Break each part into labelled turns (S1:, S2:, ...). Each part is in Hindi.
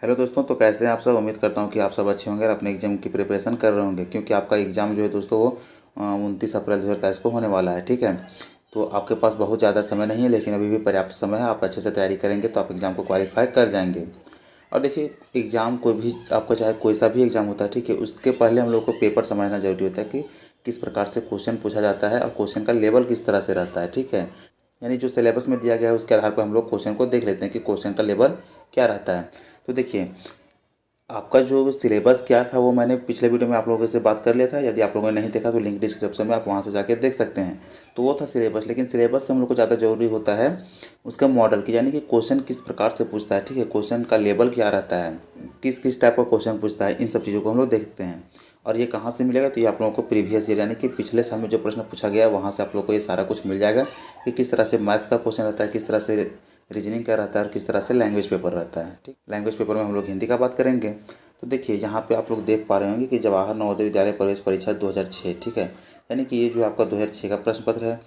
S1: हेलो दोस्तों, तो कैसे हैं आप सब। उम्मीद करता हूं कि आप सब अच्छे होंगे और अपने एग्जाम की प्रिपरेशन कर रहे होंगे, क्योंकि आपका एग्ज़ाम जो है दोस्तों वो 29 अप्रैल 2023 को होने वाला है। ठीक है, तो आपके पास बहुत ज़्यादा समय नहीं है, लेकिन अभी भी पर्याप्त समय है। आप अच्छे से तैयारी करेंगे तो आप एग्ज़ाम को क्वालिफाई कर जाएंगे। और देखिए, एग्ज़ाम कोई भी आपका चाहे कोई सा भी एग्ज़ाम होता है, ठीक है, उसके पहले हम लोग को पेपर समझना जरूरी होता है कि किस प्रकार से क्वेश्चन पूछा जाता है और क्वेश्चन का लेवल किस तरह से रहता है। ठीक है, यानी जो सिलेबस में दिया गया है उसके आधार पर हम लोग क्वेश्चन को देख लेते हैं कि क्वेश्चन का लेवल क्या रहता है। तो देखिए, आपका जो सिलेबस क्या था वो मैंने पिछले वीडियो में आप लोगों से बात कर लिया था। यदि आप लोगों ने नहीं देखा तो लिंक डिस्क्रिप्शन में आप वहाँ से जाके देख सकते हैं। तो वो था सिलेबस, लेकिन सिलेबस से हम लोग को ज़्यादा जरूरी होता है उसका मॉडल की, यानी कि क्वेश्चन किस प्रकार से पूछता है। ठीक है, क्वेश्चन का लेवल क्या रहता है, किस किस टाइप का क्वेश्चन पूछता है, इन सब चीज़ों को हम लोग देखते हैं। और ये कहाँ से मिलेगा, तो ये आप लोगों को प्रीवियस ईयर यानी कि पिछले साल में जो प्रश्न पूछा गया है वहाँ से आप लोग को ये सारा कुछ मिल जाएगा कि किस तरह से मैथ्स का क्वेश्चन रहता है, किस तरह से रीजनिंग का रहता है और किस तरह से लैंग्वेज पेपर रहता है। ठीक, लैंग्वेज पेपर में हम लोग हिंदी का बात करेंगे। तो देखिए, यहाँ पे आप लोग देख पा रहे होंगे कि जवाहर नवोदय विद्यालय प्रवेश परीक्षा 2006। ठीक है, यानी कि ये जो आपका 2006 का प्रश्न पत्र है।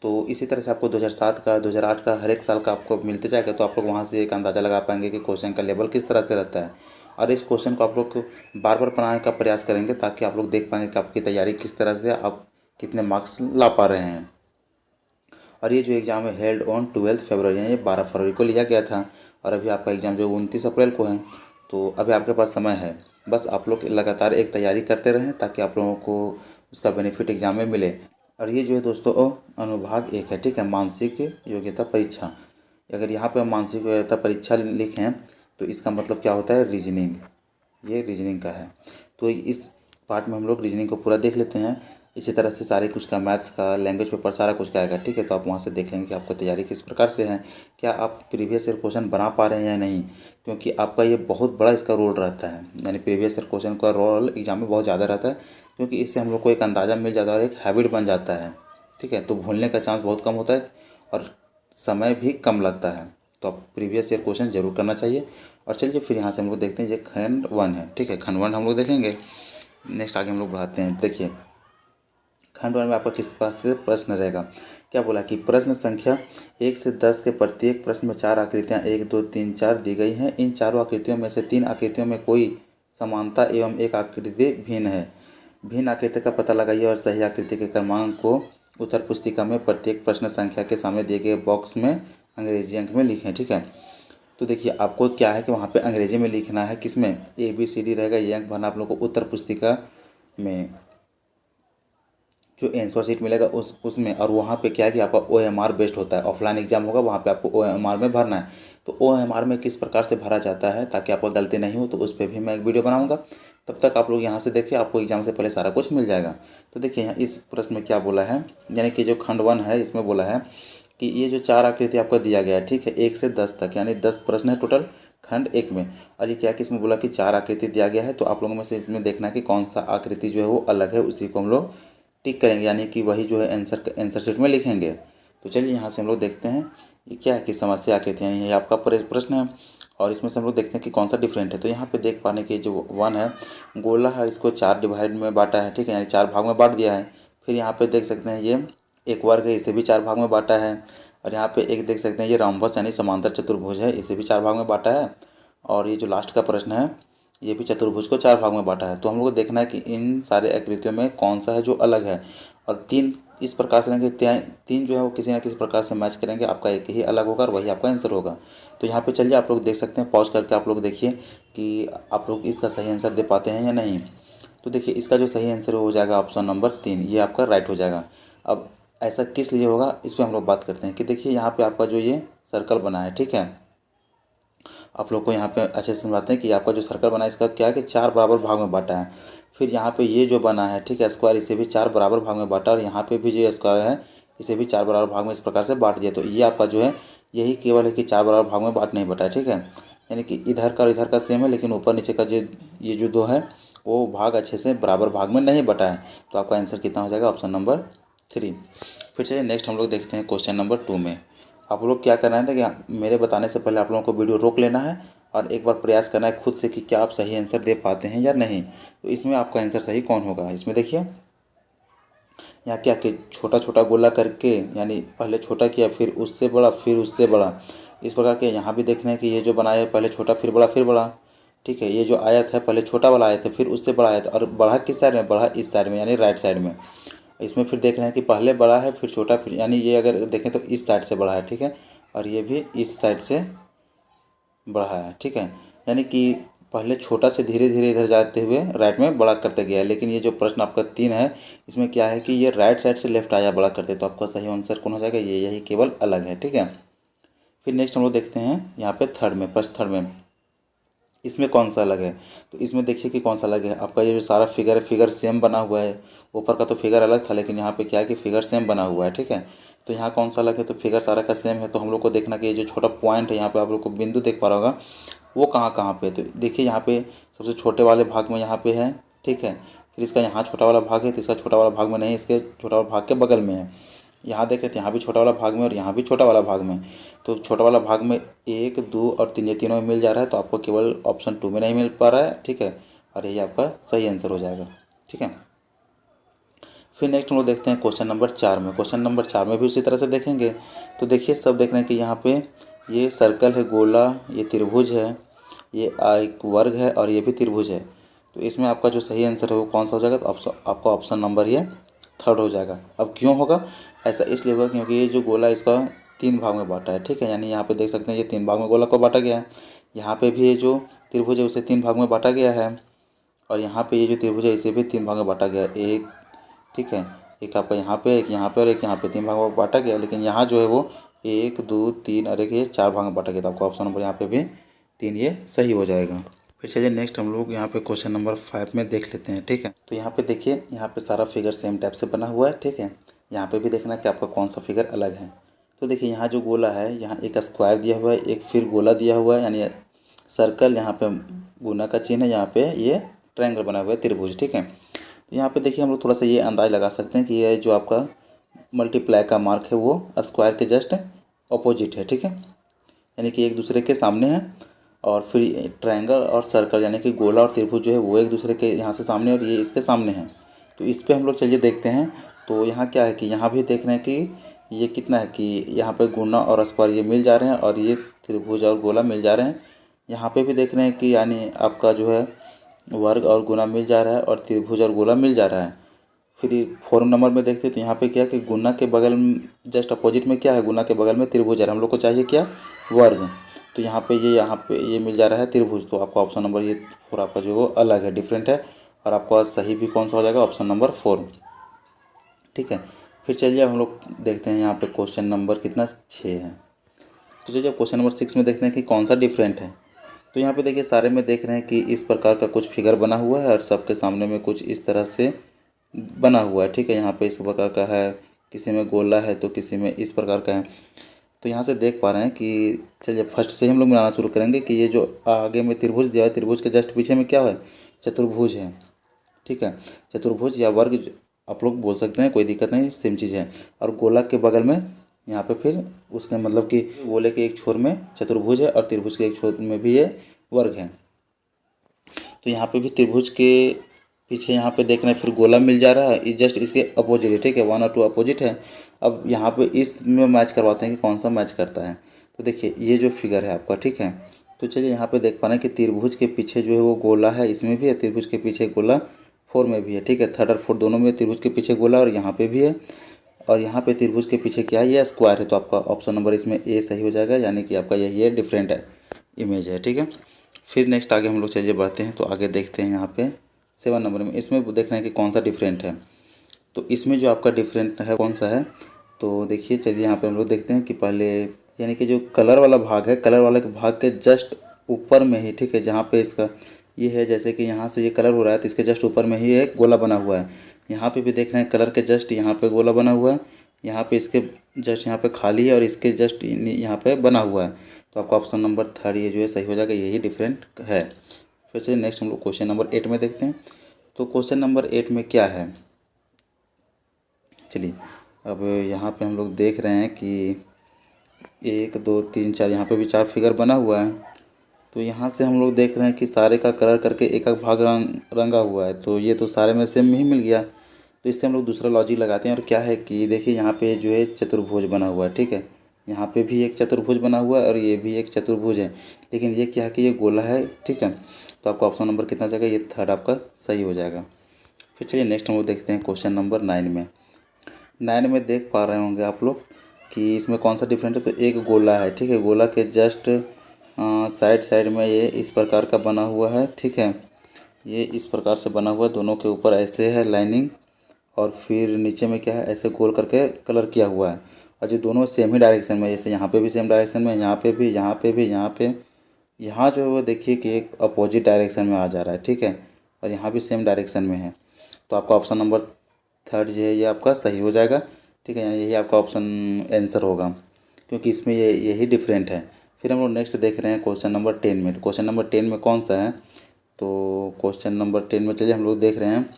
S1: तो इसी तरह से आपको 2007 का, 2008 का, हर एक साल का आपको मिलते जाएगा। तो आप लोग वहाँ से एक अंदाज़ा लगा पाएंगे कि क्वेश्चन का लेवल किस तरह से रहता है। और इस क्वेश्चन को आप लोग बार बार बनाने का प्रयास करेंगे ताकि आप लोग देख पाएंगे कि आपकी तैयारी किस तरह से आप कितने मार्क्स ला पा रहे हैं। और ये जो एग्ज़ाम है हेल्ड ऑन 12 फरवरी, यानी 12 फरवरी को लिया गया था। और अभी आपका एग्ज़ाम जो 29 अप्रैल को है। तो अभी आपके पास समय है, बस आप लोग लगातार एक तैयारी करते रहें ताकि आप लोगों को उसका बेनिफिट एग्ज़ाम में मिले। और ये जो है दोस्तों अनुभाग 1 है। ठीक है, मानसिक योग्यता परीक्षा। अगर यहाँ पे हम मानसिक योग्यता परीक्षा लिखें तो इसका मतलब क्या होता है, रीजनिंग। ये रीजनिंग का है। तो इस पार्ट में हम लोग रीजनिंग को पूरा देख लेते हैं। इसी तरह से सारे कुछ का, मैथ्स का, लैंग्वेज पेपर, सारा कुछ का आएगा। ठीक है, तो आप वहाँ से देख लेंगे कि आपकी तैयारी किस प्रकार से है, क्या आप प्रीवियस ईयर क्वेश्चन बना पा रहे हैं या नहीं, क्योंकि आपका ये बहुत बड़ा इसका रोल रहता है। यानी प्रीवियस ईयर क्वेश्चन का रोल एग्जाम में बहुत ज़्यादा रहता है, क्योंकि इससे हम लोग को एक अंदाज़ा मिल जाता है और एक हैबिट बन जाता है। ठीक है, तो भूलने का चांस बहुत कम होता है और समय भी कम लगता है। तो आप प्रीवियस ईयर क्वेश्चन जरूर करना चाहिए। और चलिए फिर यहाँ से हम लोग देखते हैं, ये खंड 1 है। ठीक है, खंड 1 हम लोग देखेंगे। नेक्स्ट आगे हम लोग बढ़ाते हैं। देखिए, खंड 1 में आपका किस प्रकार से प्रश्न रहेगा। क्या बोला कि प्रश्न संख्या 1 से 10 के प्रत्येक प्रश्न में 4 आकृतियाँ 1, 2, 3, 4 दी गई हैं। इन चारों आकृतियों में से 3 आकृतियों में कोई समानता एवं एक आकृति भिन्न है। भिन्न आकृति का पता लगाइए और सही आकृति के क्रमांक को उत्तर पुस्तिका में प्रत्येक प्रश्न संख्या के सामने दिए गए बॉक्स में अंग्रेजी अंक में लिखें। ठीक है, तो देखिए आपको क्या है कि वहाँ पे अंग्रेजी में लिखना है। किसमें, ABCD रहेगा, ये अंक भरना आप लोग को उत्तर पुस्तिका में जो आंसर शीट मिलेगा उसमें। और वहाँ पे क्या है कि आपका OMR बेस्ड होता है। ऑफलाइन एग्जाम होगा, वहाँ पे आपको OMR में भरना है। तो OMR में किस प्रकार से भरा जाता है ताकि आपको गलती नहीं हो, तो उस पर भी मैं एक वीडियो बनाऊंगा। तब तक आप लोग यहाँ से देखिए, आपको एग्जाम से पहले सारा कुछ मिल जाएगा। तो देखिए यहाँ इस प्रश्न में क्या बोला है, यानी कि जो खंड 1 है इसमें बोला है कि ये जो 4 आकृति आपको दिया गया है, ठीक है, 1 से 10 तक, यानी 10 प्रश्न है टोटल खंड 1 में। और ये क्या कि इसमें बोला कि 4 आकृति दिया गया है। तो आप लोगों में से इसमें देखना है कि कौन सा आकृति जो है वो अलग है, उसी को हम लोग टिक करेंगे, यानी कि वही जो है आंसर शीट में लिखेंगे। तो चलिए यहाँ से हम लोग देखते हैं ये क्या है कि समस्या आकृतियाँ, ये आपका प्रश्न है। और इसमें से हम लोग देखते हैं कि कौन सा डिफरेंट है। तो यहाँ पे देख पाने की जो 1 है, गोला है, इसको 4 डिवाइड में बांटा है। ठीक है, यानी 4 भाग में बांट दिया है। फिर यहाँ पे देख सकते हैं ये एक वर्ग है, इसे भी 4 भाग में बांटा है। और यहाँ पे एक देख सकते हैं ये रॉम्बस यानी समांतर चतुर्भुज है, इसे भी 4 भाग में बांटा है। और ये जो लास्ट का प्रश्न है ये भी चतुर्भुज को 4 भाग में बांटा है। तो हम लोग को देखना है कि इन सारे आकृतियों में कौन सा है जो अलग है। और 3 इस प्रकार से लेंगे, 3 जो है वो किसी ना किसी प्रकार से मैच करेंगे, आपका एक ही अलग होगा और वही आपका आंसर होगा। तो यहाँ पे चलिए आप लोग देख सकते हैं, पॉज करके आप लोग देखिए कि आप लोग इसका सही आंसर दे पाते हैं या नहीं। तो देखिए इसका जो सही आंसर हो जाएगा ऑप्शन नंबर 3, ये आपका राइट हो जाएगा। अब ऐसा किस लिए होगा इस पर हम लोग बात करते हैं कि देखिए यहाँ पे आपका जो ये सर्कल बना है, ठीक है, आप लोग को यहाँ पे अच्छे से समझाते हैं कि आपका जो सर्कल बना है इसका क्या है कि 4 बराबर भाग में बांटा है। फिर यहाँ पे ये जो बना है, ठीक है, स्क्वायर, इसे भी 4 बराबर भाग में बांटा। और यहाँ पे भी जो स्क्वायर है इसे भी 4 बराबर भाग में इस प्रकार से बांट दिया। तो ये आपका जो है यही केवल है कि 4 बराबर भाग में बांट नहीं बटा है। ठीक है, यानी कि इधर का और इधर का सेम है, लेकिन ऊपर नीचे का जो ये जो 2 है वो भाग अच्छे से बराबर भाग में नहीं बटा है। तो आपका आंसर कितना हो जाएगा, ऑप्शन नंबर 3। फिर चलिए नेक्स्ट हम लोग देखते हैं क्वेश्चन नंबर 2 में। आप लोग क्या करना है कि मेरे बताने से पहले आप लोगों को वीडियो रोक लेना है और एक बार प्रयास करना है खुद से कि क्या आप सही आंसर दे पाते हैं या नहीं। तो इसमें आपका आंसर सही कौन होगा, इसमें देखिए यहाँ क्या कि छोटा छोटा गोला करके, यानी पहले छोटा किया फिर उससे बड़ा फिर उससे बड़ा, इस प्रकार के यहाँ भी देखना है कि ये जो बनाया है पहले छोटा फिर बड़ा फिर बड़ा। ठीक है। ये जो आयत है पहले छोटा वाला आयत है, फिर उससे बड़ा आयत, और बढ़ा किस साइड में, बढ़ा इस साइड में यानी राइट साइड में। इसमें फिर देख रहे हैं कि पहले बड़ा है फिर छोटा, फिर यानी ये अगर देखें तो इस साइड से बड़ा है, ठीक है, और ये भी इस साइड से बढ़ा है, ठीक है। यानी कि पहले छोटा से धीरे धीरे इधर जाते हुए राइट में बड़ा करते गया है। लेकिन ये जो प्रश्न आपका 3 है, इसमें क्या है कि ये राइट साइड से लेफ्ट आया बड़ा करते, तो आपका सही आंसर कौन हो जाएगा, ये यही केवल अलग है, ठीक है। फिर नेक्स्ट हम लोग देखते हैं यहाँ पे थर्ड में, प्रश्न थर्ड में, इसमें कौन सा अलग है। तो इसमें देखिए कि कौन सा अलग है। आपका ये जो सारा फिगर है, फिगर सेम बना हुआ है। ऊपर का तो फिगर अलग था, लेकिन यहाँ पे क्या है कि फिगर सेम बना हुआ है, ठीक है। तो यहाँ कौन सा अलग है, तो फिगर सारा का सेम है। तो हम लोग को देखना कि ये जो छोटा पॉइंट है यहाँ पे आप लोग को बिंदु देख पा रहा होगा, वो कहाँ कहाँ पे है। तो देखिए यहाँ पे सबसे छोटे वाले भाग में यहाँ पे है, ठीक है। फिर इसका यहाँ छोटा वाला भाग है, तो इसका छोटा वाला भाग में नहीं, इसके छोटा वाला भाग के बगल में है। यहाँ देखें तो यहाँ भी छोटा वाला भाग में और यहाँ भी छोटा वाला भाग में। तो छोटा वाला भाग में 1, 2 और 3, ये तीनों में मिल जा रहा है। तो आपको केवल ऑप्शन 2 में नहीं मिल पा रहा है, ठीक है, और यही आपका सही आंसर हो जाएगा, ठीक है। फिर नेक्स्ट हम लोग देखते हैं क्वेश्चन नंबर 4 में। क्वेश्चन नंबर 4 में भी उसी तरह से देखेंगे। तो देखिए सब देख रहे हैं कि यहाँ पे ये सर्कल है, गोला, ये त्रिभुज है, ये एक वर्ग है और ये भी त्रिभुज है। तो इसमें आपका जो सही आंसर है वो कौन सा हो जाएगा, तो आपका ऑप्शन नंबर ये थर्ड हो जाएगा। अब क्यों होगा ऐसा, इसलिए होगा क्योंकि ये जो गोला इसका 3 भाग में बांटा है, ठीक है। यानी यहाँ पे देख सकते हैं ये 3 भाग में गोला को बांटा गया है। यहाँ पे भी ये जो त्रिभुज है उसे 3 भाग में बांटा गया है, और यहाँ पे ये जो त्रिभुज है इसे भी 3 भाग में बांटा गया है। एक, ठीक है, एक आपका यहाँ पे, एक यहाँ पे और एक यहाँ पे, 3 भाग में बांटा गया। लेकिन यहाँ जो है वो 1, 2, 3 और एक ये 4 भाग में बांटा गया। तो आपका ऑप्शन नंबर यहाँ पे भी 3 ये सही हो जाएगा। फिर चलिए नेक्स्ट हम लोग यहाँ पे क्वेश्चन नंबर 5 में देख लेते हैं, ठीक है। तो यहाँ पे देखिए, यहाँ पे सारा फिगर सेम टाइप से बना हुआ है, ठीक है। यहाँ पे भी देखना कि आपका कौन सा फिगर अलग है। तो देखिए यहाँ जो गोला है, यहाँ एक स्क्वायर दिया हुआ है, एक फिर गोला दिया हुआ है यानी सर्कल, यहाँ पे गुना का चिन्ह है, यहाँ पे ये ट्रायंगल बना हुआ है, त्रिभुज, ठीक है। तो यहाँ पे देखिए हम लोग थोड़ा सा ये अंदाज लगा सकते हैं कि ये जो आपका मल्टीप्लाई का मार्क है वो स्क्वायर के जस्ट अपोजिट है, ठीक है। यानी कि एक दूसरे के सामने है। और फिर ट्रायंगल और सर्कल यानी कि गोला और त्रिभुज जो है वो एक दूसरे के यहाँ से सामने और ये इसके सामने है। तो इस पर हम लोग चलिए देखते हैं। तो यहाँ क्या है कि यहाँ भी देख रहे हैं कि ये कितना है कि यहाँ पे गुना और स्क्वायर ये मिल जा रहे हैं और ये त्रिभुज और गोला मिल जा रहे हैं। यहाँ पे भी देख रहे हैं कि यानी आपका जो है वर्ग और गुना मिल जा रहा है और त्रिभुज और गोला मिल जा रहा है। फिर 4 नंबर में देखते हैं तो यहाँ पे क्या कि गुना के बगल में जस्ट अपोजिट में क्या है, गुना के बगल में त्रिभुज है। हम लोग को चाहिए क्या, वर्ग। तो यहाँ पे ये मिल जा रहा है त्रिभुज। तो आपका ऑप्शन नंबर ये 4 आपका जो वो अलग है, डिफरेंट है। और आपका सही भी कौन सा हो जाएगा, ऑप्शन नंबर 4, ठीक है। फिर चलिए हम लोग देखते हैं यहाँ पे क्वेश्चन नंबर कितना 6 है। तो चलिए क्वेश्चन नंबर 6 में देखते हैं कि कौन सा डिफरेंट है। तो यहाँ पे देखिए सारे में देख रहे हैं कि इस प्रकार का कुछ फिगर बना हुआ है और सबके सामने में कुछ इस तरह से बना हुआ है, ठीक है। यहाँ पे इस प्रकार का है, किसी में गोला है तो किसी में इस प्रकार का है। तो यहाँ से देख पा रहे हैं कि चलिए फर्स्ट से हम लोग बनाना शुरू करेंगे कि ये जो आगे में त्रिभुज दिया है, त्रिभुज के जस्ट पीछे में क्या है, चतुर्भुज है, ठीक है। चतुर्भुज या वर्ग आप लोग बोल सकते हैं, कोई दिक्कत नहीं, सेम चीज़ है। और गोला के बगल में यहाँ पे फिर उसके मतलब कि गोले के एक छोर में चतुर्भुज है और त्रिभुज के एक छोर में भी ये वर्ग है। तो यहाँ पे भी त्रिभुज के पीछे यहाँ पे देख रहे हैं फिर गोला मिल जा रहा है, जस्ट इसके अपोजिट है, ठीक है, 1 और 2 अपोजिट है। अब यहाँ पे इसमें मैच करवाते हैं कि कौन सा मैच करता है। तो देखिए ये जो फिगर है आपका, ठीक है। तो चलिए यहाँ पे देख पा रहे हैं कि त्रिभुज के पीछे जो है वो गोला है, इसमें भी है, त्रिभुज के पीछे गोला 4 में भी है, ठीक है। 3rd और 4th दोनों में त्रिभुज के पीछे गोला और यहाँ पे भी है। और यहाँ पे त्रिभुज के पीछे क्या है, ये स्क्वायर है। तो आपका ऑप्शन नंबर इसमें ए सही हो जाएगा, यानी कि आपका ये डिफरेंट है इमेज है, ठीक है। फिर नेक्स्ट आगे हम लोग चलिए बढ़ते हैं। तो आगे देखते हैं यहाँ पे 7 नंबर में, इसमें देख रहे हैं कि कौन सा डिफरेंट है। तो इसमें जो आपका डिफरेंट है कौन सा है, तो देखिए चलिए यहाँ पे हम लोग देखते हैं कि पहले यानी कि जो कलर वाला भाग है, कलर वाले भाग के जस्ट ऊपर में ही, ठीक है, जहाँ पे इसका ये है, जैसे कि यहाँ से ये कलर हो रहा है तो इसके जस्ट ऊपर में ही एक गोला बना हुआ है। यहाँ पे भी देख रहे हैं कलर के जस्ट यहाँ पे गोला बना हुआ है, यहाँ पे इसके जस्ट यहाँ पे खाली है और इसके जस्ट यहाँ पे बना हुआ है। तो आपका ऑप्शन नंबर 3 ये जो है सही हो जाएगा, यही डिफरेंट है। फिर चलिए नेक्स्ट हम लोग क्वेश्चन नंबर 8 में देखते हैं। तो क्वेश्चन नंबर 8 में क्या है, चलिए अब यहाँ पे हम लोग देख रहे हैं कि 1, 2, 3, 4 यहाँ पे भी 4 फिगर बना हुआ है। तो यहाँ से हम लोग देख रहे हैं कि सारे का कलर करके एक एक भाग रंगा हुआ है। तो ये तो सारे में सेम ही मिल गया। तो इससे हम लोग दूसरा लॉजिक लगाते हैं और क्या है कि देखिए यहाँ पे जो है चतुर्भुज बना हुआ है, ठीक है। यहाँ पे भी एक चतुर्भुज बना हुआ है और ये भी एक चतुर्भुज है, लेकिन ये क्या है कि ये गोला है, ठीक है। तो आपका ऑप्शन नंबर कितना हो जाएगा, ये थर्ड आपका सही हो जाएगा। फिर चलिए नेक्स्ट हम लोग देखते हैं क्वेश्चन नंबर 9 में। 9 में देख पा रहे होंगे आप लोग कि इसमें कौन सा डिफरेंट है। तो एक गोला है, ठीक है, गोला के जस्ट साइड साइड में ये इस प्रकार का बना हुआ है, ठीक है। ये इस प्रकार से बना हुआ है, दोनों के ऊपर ऐसे है लाइनिंग, और फिर नीचे में क्या है, ऐसे गोल करके कलर किया हुआ है। और ये दोनों सेम ही डायरेक्शन में, जैसे यहाँ पे भी सेम डायरेक्शन में, यहाँ पे भी, यहाँ पे भी, यहाँ पे, यहाँ जो है वो देखिए कि एक अपोजिट डायरेक्शन में आ जा रहा है, ठीक है। और यहाँ भी सेम डायरेक्शन में है। तो आपका ऑप्शन नंबर थर्ड जो है ये आपका सही हो जाएगा, ठीक है। यानी यही आपका ऑप्शन आंसर होगा, क्योंकि इसमें ये यही डिफरेंट है। फिर हम लोग नेक्स्ट देख रहे हैं क्वेश्चन नंबर 10 में। तो क्वेश्चन नंबर 10 में कौन सा है, तो क्वेश्चन नंबर 10 में चलिए हम लोग देख रहे हैं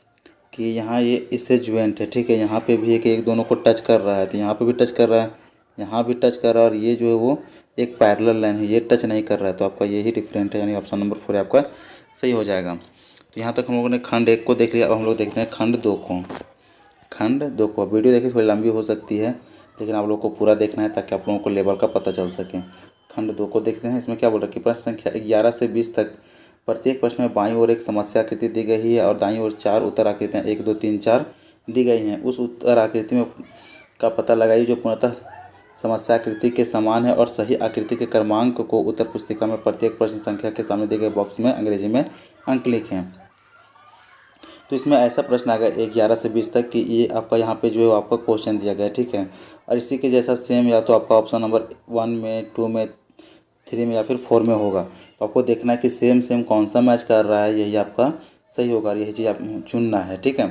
S1: कि यहाँ ये इससे ज्वाइंट है, ठीक है। यहाँ पे भी एक दोनों को टच कर रहा है, तो यहाँ पे भी टच कर रहा है, यहाँ भी टच कर रहा है, और ये जो है वो एक पैरेलल लाइन है, ये टच नहीं कर रहा है। तो आपका यही डिफरेंट है, यानी ऑप्शन नंबर 4 आपका सही हो जाएगा। तो यहाँ तक हम लोगों ने खंड 1 को देख लिया। अब हम लोग देखते हैं खंड 2 को। खंड 2 को वीडियो देखिए थोड़ी लंबी हो सकती है, लेकिन आप लोग को पूरा देखना है ताकि आप लोगों को लेवल का पता चल सके। खंड 2 को देखते हैं। इसमें क्या बोल रहा है कि प्रश्न संख्या 11 से 20 तक प्रत्येक प्रश्न में बाईं ओर एक समस्या आकृति दी गई है और दाईं ओर 4 उत्तर आकृतियाँ 1 2 3 4 दी गई हैं। उस उत्तर आकृति में का पता लगाइए जो पूर्णतः समस्या आकृति के समान है और सही आकृति के क्रमांक को उत्तर पुस्तिका में प्रत्येक प्रश्न संख्या के सामने दिए गए बॉक्स में अंग्रेजी में अंक लिखें। तो इसमें ऐसा प्रश्न आ गया 11 से 20 तक कि ये आपका यहाँ पे जो है आपका क्वेश्चन दिया गया है, ठीक है। और इसी के जैसा सेम या तो आपका ऑप्शन नंबर 1 में, 2 में, 3 में या फिर 4 में होगा। तो आपको देखना है कि सेम सेम कौन सा मैच कर रहा है, यही आपका सही होगा और यही चीज़ आप चुनना है, ठीक है।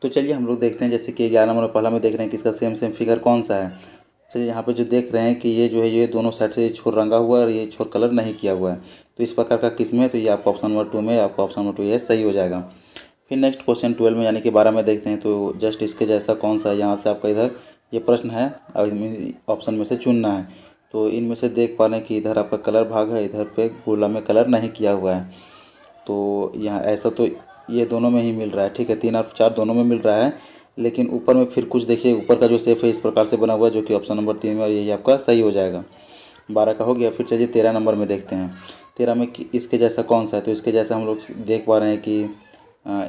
S1: तो चलिए हम लोग देखते हैं, जैसे कि 11 नंबर पहला में देख रहे हैं कि इसका सेम सेम फिगर कौन सा है। चलिए यहाँ पे जो देख रहे हैं कि ये जो है ये दोनों साइड से ये छोर रंगा हुआ है और ये छोर कलर नहीं किया हुआ है। तो इस प्रकार का किस में, तो ये आपका ऑप्शन नंबर 2 में, आपका ऑप्शन नंबर 2 ये सही हो जाएगा। फिर नेक्स्ट क्वेश्चन 12 में यानी कि 12 में देखते हैं। तो जस्ट इसके जैसा कौन सा है, यहाँ से आपका इधर ये प्रश्न है और ऑप्शन में से चुनना है। तो इनमें से देख पा रहे हैं कि इधर आपका कलर भाग है, इधर पे गोला में कलर नहीं किया हुआ है। तो यहाँ ऐसा तो ये दोनों में ही मिल रहा है, ठीक है, 3 और 4 दोनों में मिल रहा है। लेकिन ऊपर में फिर कुछ देखिए, ऊपर का जो शेप है इस प्रकार से बना हुआ है, जो कि ऑप्शन नंबर 3 में, और यही आपका सही हो जाएगा। 12 का हो गया। फिर चलिए 13 नंबर में देखते हैं। 13 में इसके जैसा कौन सा है। तो इसके जैसा हम लोग देख पा रहे हैं कि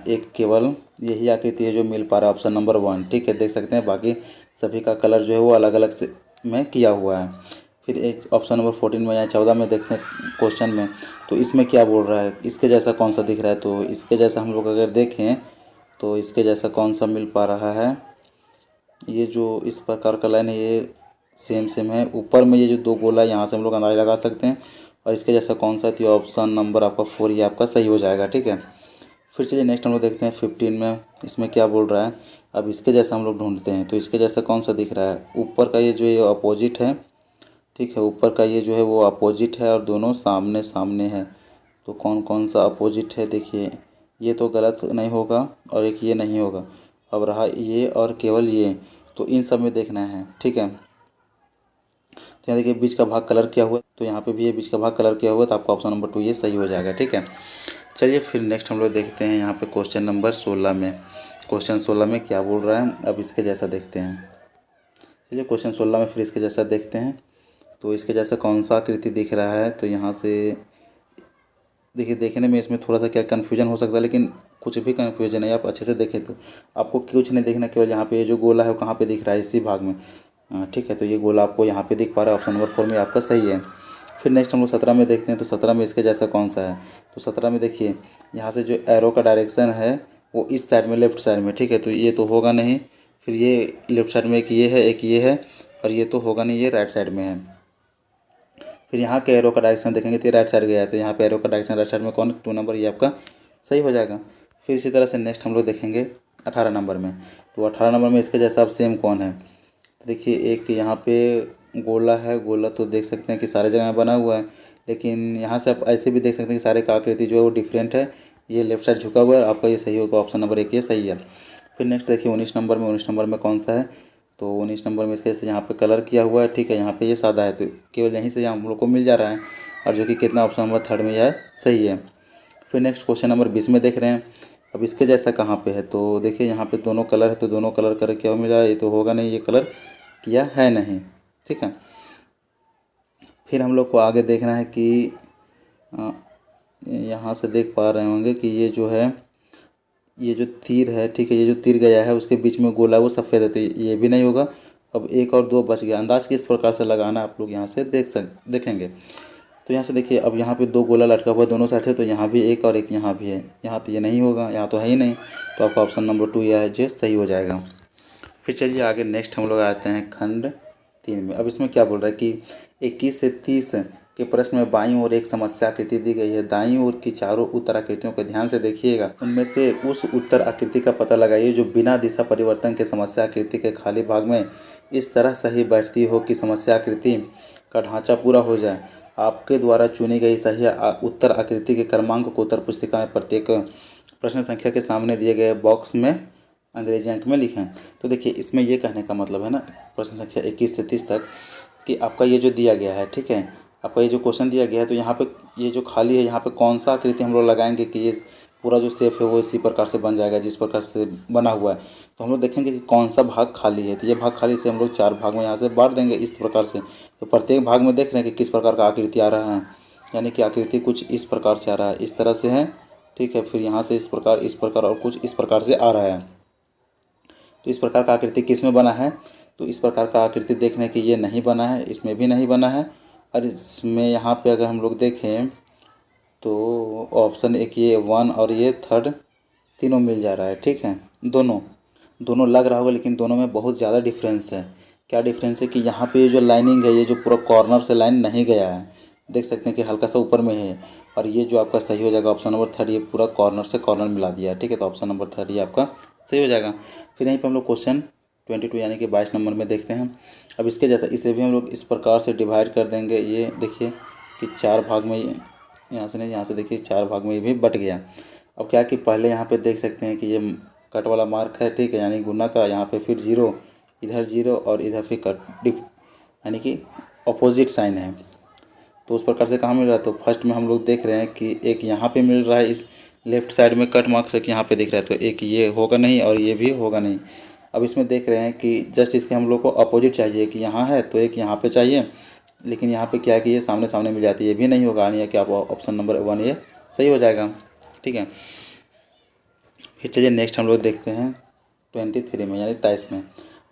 S1: एक केवल यही आकृति है जो मिल पा रहा है, ऑप्शन नंबर 1, ठीक है, देख सकते हैं। बाकी सभी का कलर जो है वो अलग अलग से में किया हुआ है। फिर एक ऑप्शन नंबर 14 में या 14 में देखते हैं क्वेश्चन में। तो इसमें क्या बोल रहा है, इसके जैसा कौन सा दिख रहा है। तो इसके जैसा हम लोग अगर देखें तो इसके जैसा कौन सा मिल पा रहा है, ये जो इस प्रकार का लाइन है ये सेम सेम है। ऊपर में ये जो 2 गोला है यहाँ से हम लोग अंदाजा लगा सकते हैं। और इसके जैसा कौन सा है, तो ऑप्शन नंबर आपका 4 ये आपका सही हो जाएगा, ठीक है। फिर चलिए नेक्स्ट हम लोग देखते हैं 15 में। इसमें क्या बोल रहा है, अब इसके जैसा हम लोग ढूंढते हैं। तो इसके जैसा कौन सा दिख रहा है, ऊपर का ये जो ये अपोजिट है, ठीक है, ऊपर का ये जो है वो अपोजिट है और दोनों सामने सामने है। तो कौन कौन सा अपोजिट है, देखिए ये तो गलत नहीं होगा और एक ये नहीं होगा। अब रहा ये और केवल ये, तो इन सब में देखना है, ठीक है। तो यहाँ देखिए बीच का भाग कलर किया हुआ है, तो यहाँ पे भी ये बीच का भाग कलर किया हुआ है। तो आपका ऑप्शन नंबर 2 ये सही हो जाएगा, ठीक है। चलिए फिर नेक्स्ट हम लोग देखते हैं यहाँ पे क्वेश्चन नंबर 16 में। क्वेश्चन 16 में क्या बोल रहा है, अब इसके जैसा देखते हैं। चलिए क्वेश्चन 16 में फिर इसके जैसा देखते हैं। तो इसके जैसा कौन सा आकृति दिख रहा है। तो यहाँ से देखिए, देखने में इसमें थोड़ा सा क्या कन्फ्यूजन हो सकता है, लेकिन कुछ भी कन्फ्यूजन है, आप अच्छे से देखें तो आपको कुछ नहीं देखना, केवल यहाँ पे ये जो गोला है वो कहाँ पे दिख रहा है, इसी भाग में, ठीक है। तो ये गोला आपको यहाँ पे दिख पा रहा है, ऑप्शन नंबर 4 में आपका सही है। फिर नेक्स्ट हम लोग 17 में देखते हैं। तो 17 में इसके जैसा कौन सा है। तो 17 में देखिए यहाँ से जो एरो का डायरेक्शन है वो इस साइड में, लेफ्ट साइड में, ठीक है। तो ये तो होगा नहीं। फिर ये लेफ्ट साइड में एक ये है, एक ये है, और ये तो होगा नहीं, ये राइट साइड में है। फिर यहाँ के एरो का डायरेक्शन देखेंगे तो ये राइट साइड गया है। तो यहाँ पे एरो का डायरेक्शन राइट साइड में कौन, 2 नंबर, ये आपका सही हो जाएगा। फिर इसी तरह से नेक्स्ट हम लोग देखेंगे 18 नंबर में। तो 18 नंबर में इसके जैसा अब सेम कौन है। तो देखिए एक यहाँ पे गोला है, गोला तो देख सकते हैं कि सारे जगह बना हुआ है, लेकिन यहाँ से आप ऐसे भी देख सकते हैं कि सारे का आकृति जो है वो डिफरेंट है। ये लेफ्ट साइड झुका हुआ है, आपका ये सही होगा, ऑप्शन नंबर 1 ये सही है। फिर नेक्स्ट देखिए 19 नंबर में। 19 नंबर में कौन सा है। तो 19 नंबर में इसके जैसे यहाँ पे कलर किया हुआ है, ठीक है, यहाँ पे ये सादा है, तो केवल यहीं से हम लोग को मिल जा रहा है, और जो कि कितना, ऑप्शन नंबर 3 में यह सही है। फिर नेक्स्ट क्वेश्चन नंबर 20 में देख रहे हैं। अब इसके जैसा कहाँ पे है। तो देखिए यहाँ पे दोनों कलर है, तो दोनों कलर कर क्या मिला, ये तो होगा नहीं, ये कलर किया है नहीं, ठीक है। फिर हम लोग को आगे देखना है कि यहाँ से देख पा रहे होंगे कि ये जो है, ये जो तीर है, ठीक है, ये जो तीर गया है उसके बीच में गोला वो सफ़ेद है, तो ये भी नहीं होगा। अब एक और दो बच गया। अंदाज किस प्रकार से लगाना आप लोग यहाँ से देखेंगे। तो यहाँ से देखिए, अब यहाँ पे दो गोला लटका हुआ है दोनों साइड से, तो यहाँ भी एक और एक यहाँ भी है। यहाँ तो ये नहीं होगा, यहाँ तो है ही नहीं, तो आपका ऑप्शन नंबर 2 या जे सही हो जाएगा। फिर चलिए आगे नेक्स्ट हम लोग आते हैं खंड 3 में। अब इसमें क्या बोल रहा है कि 21 से 30 के प्रश्न में बाईं ओर एक समस्या आकृति दी गई है। दाईं ओर की चारों उत्तर आकृतियों को ध्यान से देखिएगा। उनमें से उस उत्तर आकृति का पता लगाइए जो बिना दिशा परिवर्तन के समस्या आकृति के खाली भाग में इस तरह सही बैठती हो कि समस्या आकृति का ढांचा पूरा हो जाए। आपके द्वारा चुनी गई सही उत्तर आकृति के क्रमांक को उत्तर पुस्तिका में प्रत्येक प्रश्न संख्या के सामने दिए गए बॉक्स में अंग्रेजी अंक में लिखें। तो देखिए, इसमें ये कहने का मतलब है ना, प्रश्न संख्या 21 से 30 तक, कि आपका ये जो दिया गया है, ठीक है, आपका ये जो क्वेश्चन दिया गया है, तो यहाँ पे ये जो खाली है, यहाँ पे कौन सा आकृति हम लोग लगाएंगे कि ये पूरा जो शेप है वो इसी प्रकार से बन जाएगा जिस प्रकार से बना हुआ है। तो हम लोग देखेंगे कि कौन सा भाग खाली है। तो ये भाग खाली से हम लोग 4 भाग में यहाँ से बांट देंगे इस प्रकार से। तो प्रत्येक भाग में देख रहे हैं कि किस प्रकार का आकृति आ रहा है, यानी कि आकृति कुछ इस प्रकार से आ रहा है, इस तरह से है, ठीक है। फिर यहाँ से इस प्रकार और कुछ इस प्रकार से आ रहा है। तो इस प्रकार का आकृति किस में बना है, तो इस प्रकार का आकृति देखने कि ये नहीं बना है, इसमें भी नहीं बना है, और इसमें यहाँ पे अगर हम लोग देखें तो ऑप्शन एक ये 1 और ये 3 तीनों मिल जा रहा है, ठीक है। दोनों लग रहा होगा, लेकिन दोनों में बहुत ज़्यादा डिफरेंस है। क्या डिफरेंस है कि यहाँ पे जो लाइनिंग है, ये जो पूरा कॉर्नर से लाइन नहीं गया है, देख सकते हैं कि हल्का सा ऊपर में है। और ये जो आपका सही हो जाएगा ऑप्शन नंबर 3, ये पूरा कॉर्नर से कॉर्नर मिला दिया है, ठीक है। तो ऑप्शन नंबर 3 ये आपका सही हो जाएगा। फिर यहीं पर हम लोग क्वेश्चन 22 यानी कि 22 नंबर में देखते हैं। अब इसके जैसा इसे भी हम लोग इस प्रकार से डिवाइड कर देंगे। ये देखिए कि 4 भाग में, यहाँ से नहीं, यहाँ से देखिए 4 भाग में ये भी बट गया। अब क्या कि पहले यहाँ पे देख सकते हैं कि ये कट वाला मार्क है, ठीक है, यानी गुना का, यहाँ पे फिर 0, इधर 0 और इधर फिर कट यानी कि अपोजिट साइन है। तो उस प्रकार से कहाँ मिल रहा है, तो फर्स्ट में हम लोग देख रहे हैं कि एक यहाँ पे मिल रहा है, इस लेफ्ट साइड में कट मार्क्स एक यहाँ पे दिख रहा है, तो एक ये होगा नहीं और ये भी होगा नहीं। अब इसमें देख रहे हैं कि जस्ट इसके हम लोग को अपोजिट चाहिए, कि यहाँ है तो एक यहाँ पे चाहिए, लेकिन यहाँ पे क्या है कि ये सामने सामने मिल जाती है, ये भी नहीं होगा, यानी कि आप ऑप्शन नंबर 1 ये सही हो जाएगा, ठीक है। फिर चलिए नेक्स्ट हम लोग देखते हैं 23 में यानी 23 में।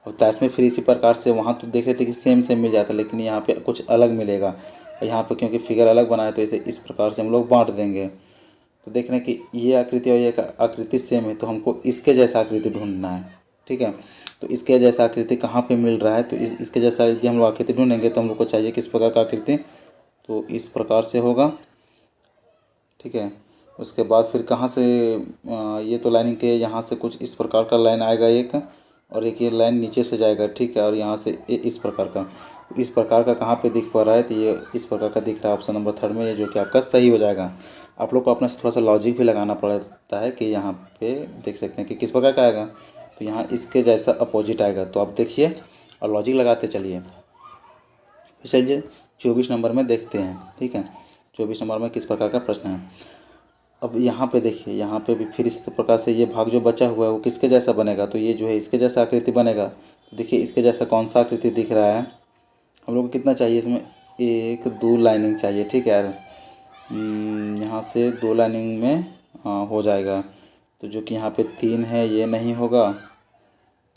S1: अब 23 में फिर इसी प्रकार से, वहाँ तो देख रहे थे कि सेम मिल जाता, लेकिन यहाँ पे कुछ अलग मिलेगा। और यहाँ पे क्योंकि फिगर अलग बना है तो इसे इस प्रकार से हम लोग बांट देंगे। तो देख रहे हैं कि ये आकृति और ये आकृति सेम है, तो हमको इसके जैसा आकृति ढूंढना है, ठीक है। तो इसके जैसा आकृति कहाँ पे मिल रहा है, तो इसके जैसा यदि हम लोग आकृति ढूंढेंगे तो हम लोग को चाहिए किस प्रकार का आकृति, तो इस प्रकार से होगा, ठीक है। उसके बाद फिर कहाँ से ये तो लाइनिंग के यहाँ से कुछ इस प्रकार का लाइन आएगा एक, और एक ये लाइन नीचे से जाएगा, ठीक है। और यहाँ से इस प्रकार का, इस प्रकार का कहाँ पे दिख पा रहा है, तो ये इस प्रकार का दिख रहा है ऑप्शन नंबर 3 में, ये जो कि आपका सही हो जाएगा। आप लोग को अपना थोड़ा सा लॉजिक भी लगाना पड़ता है कि यहाँ पे देख सकते हैं कि किस प्रकार का आएगा, तो यहाँ इसके जैसा अपोजिट आएगा। तो आप देखिए और लॉजिक लगाते चलिए। फिर चलिए 24 नंबर में देखते हैं, ठीक है। 24 नंबर में किस प्रकार का प्रश्न है। अब यहाँ पे देखिए, यहाँ पे भी फिर इसी प्रकार से ये भाग जो बचा हुआ है वो किसके जैसा बनेगा, तो ये जो है इसके जैसा आकृति बनेगा। देखिए इसके जैसा कौन सा आकृति दिख रहा है, हम लोग को कितना चाहिए इसमें, 1 2 लाइनिंग चाहिए, ठीक है यार। यहाँ से 2 लाइनिंग में हो जाएगा, तो जो कि यहाँ पे 3 है ये नहीं होगा,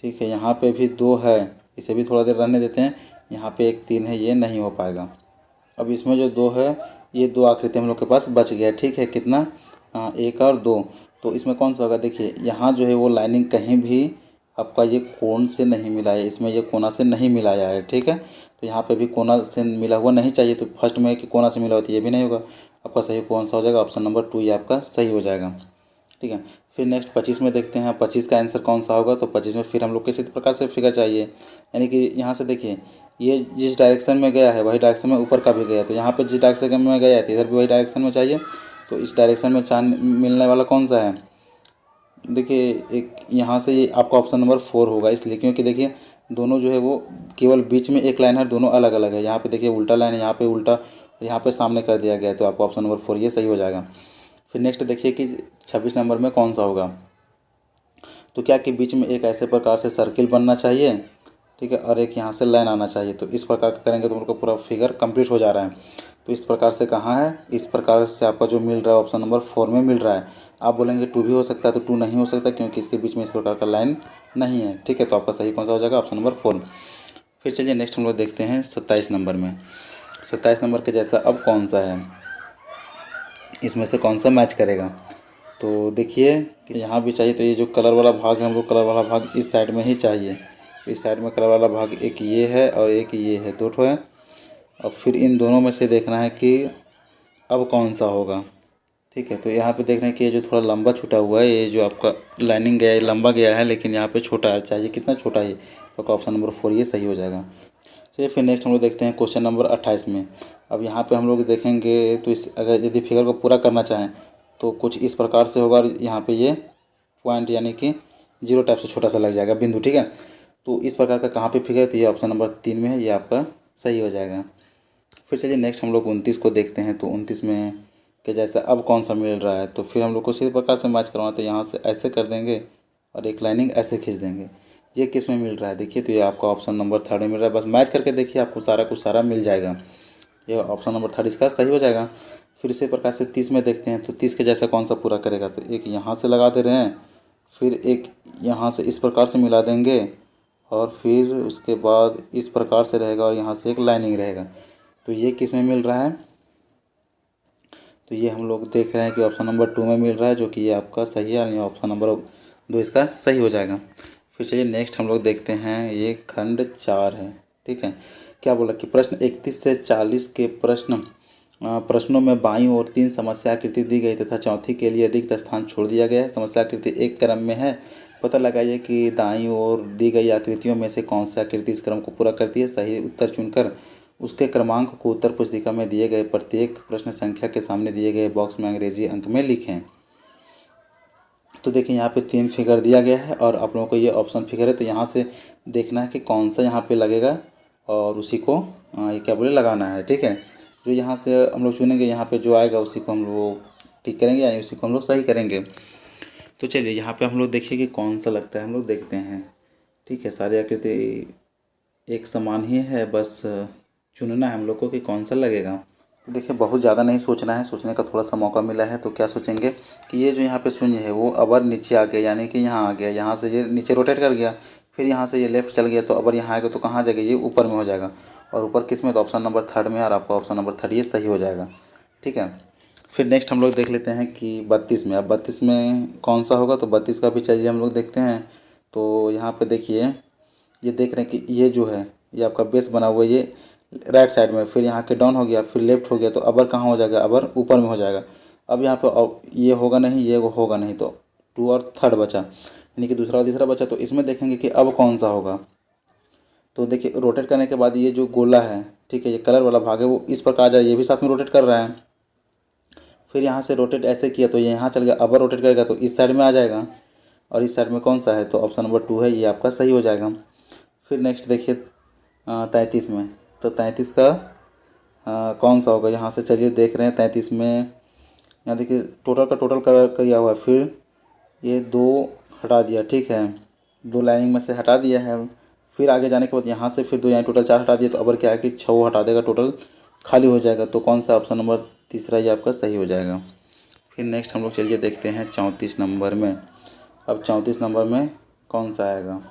S1: ठीक है। यहाँ पे भी 2 है, इसे भी थोड़ा देर रहने देते हैं। यहाँ पे एक 3 है, ये नहीं हो पाएगा। अब इसमें जो 2 है, ये 2 आकृति हम लोग के पास बच गया, ठीक है। कितना, 1 और 2। तो इसमें कौन सा होगा, देखिए यहाँ जो है वो लाइनिंग कहीं भी आपका ये कोण से नहीं मिला है, इसमें ये कोना से नहीं मिलाया है, ठीक है। तो यहाँ पे भी कोना से मिला हुआ नहीं चाहिए, तो फर्स्ट में कि कोना से मिला होता है, ये भी नहीं होगा। आपका सही कौन सा हो जाएगा, ऑप्शन नंबर 2 ये आपका सही हो जाएगा, ठीक है। फिर नेक्स्ट 25 में देखते हैं, 25 का आंसर कौन सा होगा। तो 25 में फिर हम लोग किसी प्रकार से फिगर चाहिए, यानी कि यहाँ से देखिए ये जिस डायरेक्शन में गया है वही डायरेक्शन में ऊपर का भी गया, तो यहाँ पे जिस डायरेक्शन में गया है इधर भी वही डायरेक्शन में चाहिए। तो इस डायरेक्शन में मिलने वाला कौन सा है, देखिए एक यहाँ से ये आपका ऑप्शन नंबर 4 होगा, इसलिए क्योंकि देखिए दोनों जो है वो केवल बीच में एक लाइन है, दोनों अलग अलग है। यहाँ पे देखिए उल्टा लाइन है, यहाँ पे उल्टा, यहाँ पे सामने कर दिया गया है, तो आपका ऑप्शन नंबर 4 ये सही हो जाएगा। फिर नेक्स्ट देखिए कि 26 नंबर में कौन सा होगा। तो क्या कि बीच में एक ऐसे प्रकार से सर्किल बनना चाहिए, ठीक है, और एक यहाँ से लाइन आना चाहिए। तो इस प्रकार का करेंगे तो उनका पूरा फिगर कंप्लीट हो जा रहा है। तो इस प्रकार से कहाँ है, इस प्रकार से आपका जो मिल रहा है ऑप्शन नंबर 4 में मिल रहा है। आप बोलेंगे 2 भी हो सकता है, तो 2 नहीं हो सकता क्योंकि इसके बीच में इस प्रकार का लाइन नहीं है। ठीक है, तो आपका सही कौन सा हो जाएगा, ऑप्शन नंबर 4। फिर चलिए नेक्स्ट हम लोग देखते हैं 27 नंबर में। 27 नंबर के जैसा अब कौन सा है, इसमें से कौन सा मैच करेगा। तो देखिए कि यहाँ भी चाहिए, तो ये जो कलर वाला भाग है, हम लोग कलर वाला भाग इस साइड में ही चाहिए। इस साइड में कलर वाला भाग एक ये है और एक ये है, दो ठो है। और फिर इन दोनों में से देखना है कि अब कौन सा होगा। ठीक है, तो यहाँ पे देख रहे हैं कि ये जो थोड़ा लंबा छूटा हुआ है, ये जो आपका लाइनिंग गया है लंबा गया है, लेकिन यहाँ पे छोटा है, चाहिए कितना छोटा है। तो ऑप्शन नंबर 4 ये सही हो जाएगा। चलिए फिर नेक्स्ट हम लोग देखते हैं क्वेश्चन नंबर 28 में। अब यहाँ पे हम लोग देखेंगे तो इस अगर यदि फिगर को पूरा करना चाहें तो कुछ इस प्रकार से होगा, और यहाँ पे ये पॉइंट यानी कि 0 टाइप से छोटा सा लग जाएगा बिंदु। ठीक है, तो इस प्रकार का कहाँ पे फिगर, तो ये ऑप्शन नंबर 3 में है, ये आपका सही हो जाएगा। फिर चलिए नेक्स्ट हम लोग 29 को देखते हैं। तो 29 में कि जैसे अब कौन सा मिल रहा है, तो फिर हम लोग को इसी प्रकार से मैच करवाना। तो यहाँ से ऐसे कर देंगे और एक लाइनिंग ऐसे खींच देंगे। ये किस में मिल रहा है देखिए, तो ये आपका ऑप्शन नंबर 3 में मिल रहा है। बस मैच करके देखिए, आपको सारा कुछ सारा मिल जाएगा। ये ऑप्शन नंबर 3 इसका सही हो जाएगा। फिर इसी प्रकार से 30 में देखते हैं। तो 30 के जैसा कौन सा पूरा करेगा, तो एक यहाँ से लगा दे रहे हैं, फिर एक यहाँ से इस प्रकार से मिला देंगे, और फिर उसके बाद इस प्रकार से रहेगा और यहाँ से एक लाइनिंग रहेगा। तो ये किस में मिल रहा है, तो ये हम लोग देख रहे हैं कि ऑप्शन नंबर 2 में मिल रहा है, जो कि ये आपका सही है, यानी ऑप्शन नंबर 2 इसका सही हो जाएगा। फिर चलिए नेक्स्ट हम लोग देखते हैं, ये खंड 4 है। ठीक है, क्या बोला कि प्रश्न 31 से 40 के प्रश्नों में बाईं ओर 3 समस्या आकृति दी गई तथा चौथी के लिए रिक्त स्थान छोड़ दिया गया है। समस्या आकृति एक क्रम में है। पता लगाइए कि दाईं ओर दी गई आकृतियों में से कौन सी आकृति इस क्रम को पूरा करती है। सही उत्तर चुनकर उसके क्रमांक को उत्तर पुस्तिका में दिए गए प्रत्येक प्रश्न संख्या के सामने दिए गए बॉक्स में अंग्रेजी अंक में लिखें। तो देखिए यहाँ पे 3 फिगर दिया गया है और आप लोगों को ये ऑप्शन फिगर है, तो यहाँ से देखना है कि कौन सा यहाँ पे लगेगा और उसी को ये क्या बोले लगाना है। ठीक है, जो यहाँ से हम लोग चुनेंगे, यहाँ पे जो आएगा उसी को हम लोग ठीक करेंगे, यानी उसी को हम लोग सही करेंगे। तो चलिए यहाँ पे हम लोग देखिए कि कौन सा लगता है, हम लोग देखते हैं। ठीक है, सारी आकृति एक समान ही है, बस चुनना है हम लोग को कि कौन सा लगेगा। तो देखिए बहुत ज़्यादा नहीं सोचना है, सोचने का थोड़ा सा मौका मिला है। तो क्या सोचेंगे कि ये जो यहाँ पे शून्य है वो अबर नीचे आ गया, यानी कि यहाँ आ गया, यहाँ से ये नीचे रोटेट कर गया, फिर यहाँ से ये लेफ्ट चल गया, तो अबर यहाँ आएगा तो कहाँ आ जाएगा, ये ऊपर में हो जाएगा। और ऊपर किस में, तो ऑप्शन नंबर 3 में, और आपका ऑप्शन नंबर 3 ये सही हो जाएगा। ठीक है, फिर नेक्स्ट हम लोग देख लेते हैं कि 32 में। अब 32 में कौन सा होगा, तो 32 का भी चलिए हम लोग देखते हैं। तो यहाँ पे देखिए, ये देख रहे हैं कि ये जो है ये आपका बेस बना हुआ है, ये राइट साइड में, फिर यहाँ के डाउन हो गया, फिर लेफ्ट हो गया, तो अबर कहाँ हो जाएगा, अबर ऊपर में हो जाएगा। अब यहाँ पे ये होगा नहीं, ये होगा नहीं, तो 2 और 3 बचा, यानी कि दूसरा और तीसरा बचा। तो इसमें देखेंगे कि अब कौन सा होगा। तो देखिए रोटेट करने के बाद ये जो गोला है, ठीक है, ये कलर वाला भाग है, वो इस प्रकार आ जाए, ये भी साथ में रोटेट कर रहा है। फिर यहाँ से रोटेट ऐसे किया तो ये यहाँ चल गया, अबर रोटेट करेगा तो इस साइड में आ जाएगा, और इस साइड में कौन सा है, तो ऑप्शन नंबर 2 है, ये आपका सही हो जाएगा। फिर नेक्स्ट देखिए 33 में। तो 33 का कौन सा होगा, यहाँ से चलिए देख रहे हैं 33 में। यहाँ देखिए टोटल का टोटल कलर किया हुआ है, फिर ये 2 हटा दिया। ठीक है, 2 लाइनिंग में से हटा दिया है। फिर आगे जाने के बाद यहाँ से फिर 2, यहाँ टोटल 4 हटा दिया, तो अबर क्या है कि 6 हटा देगा, टोटल खाली हो जाएगा। तो कौन सा ऑप्शन नंबर 3 ये आपका सही हो जाएगा। फिर नेक्स्ट हम लोग चलिए देखते हैं 34 नंबर में। अब 34 नंबर में कौन सा आएगा,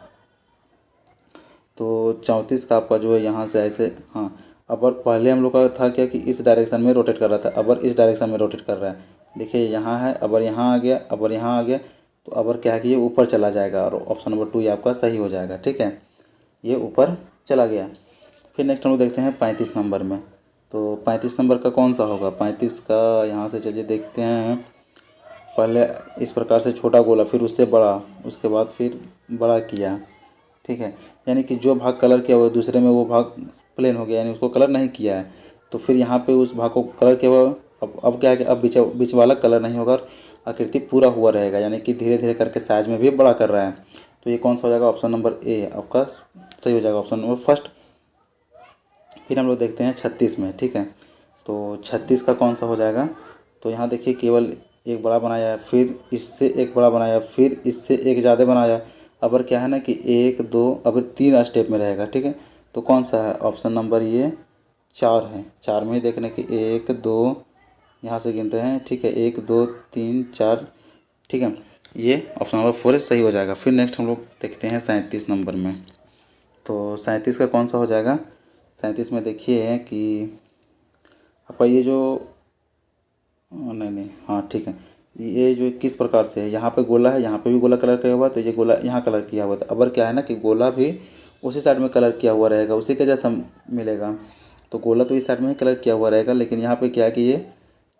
S1: तो 34 का आपका जो है यहाँ से ऐसे, हाँ, अबर पहले हम लोग का था क्या कि इस डायरेक्शन में रोटेट कर रहा था, अबर इस डायरेक्शन में रोटेट कर रहा है। देखिए यहाँ है, अबर यहाँ आ गया, अबर यहाँ आ गया, तो अबर क्या है कि ये ऊपर चला जाएगा, और ऑप्शन नंबर 2 ये आपका सही हो जाएगा। ठीक है, ये ऊपर चला गया। फिर नेक्स्ट हम लोग देखते हैं 35 नंबर में। तो 35 नंबर का कौन सा होगा, 35 का यहाँ से चलिए देखते हैं। पहले इस प्रकार से छोटा गोला, फिर उससे बड़ा, उसके बाद फिर बड़ा किया। ठीक है, यानी कि जो भाग कलर किया हुआ है दूसरे में वो भाग प्लेन हो गया, यानी उसको कलर नहीं किया है। तो फिर यहाँ पे उस भाग को कलर किया हुआ, अब क्या है कि अब बीच वाला कलर नहीं होगा, आकृति पूरा हुआ रहेगा, यानी कि धीरे धीरे करके साइज में भी बड़ा कर रहा है। तो ये कौन सा हो जाएगा, ऑप्शन नंबर ए आपका सही हो जाएगा, ऑप्शन नंबर फर्स्ट। फिर हम लोग देखते हैं 36 में। ठीक है, तो 36 का कौन सा हो जाएगा, तो यहाँ देखिए केवल एक बड़ा बनाया है, फिर इससे एक बड़ा बनाया, फिर इससे एक ज़्यादा बनाया, अबर क्या है ना कि 1 2 अबर 3 स्टेप में रहेगा, ठीक है। तो कौन सा है? ऑप्शन नंबर ये 4 है। 4 में ही देखने कि 1 2 यहाँ से गिनते हैं, ठीक है, 1 2 3 4, ठीक है। ये ऑप्शन नंबर 4 सही हो जाएगा। फिर नेक्स्ट हम लोग देखते हैं 37 नंबर में। तो 37 का कौन सा हो जाएगा? 37 में देखिए कि आपका ये जो नहीं नहीं, हाँ ठीक है, ये जो किस प्रकार से है, यहाँ पे गोला है, यहाँ पे भी गोला कलर किया हुआ है, तो ये गोला यहाँ कलर किया हुआ था। अबर क्या है ना कि गोला भी उसी साइड में कलर किया हुआ रहेगा, उसी के जैसा मिलेगा। तो गोला तो इस साइड में ही कलर किया हुआ रहेगा, लेकिन यहाँ पे क्या है कि ये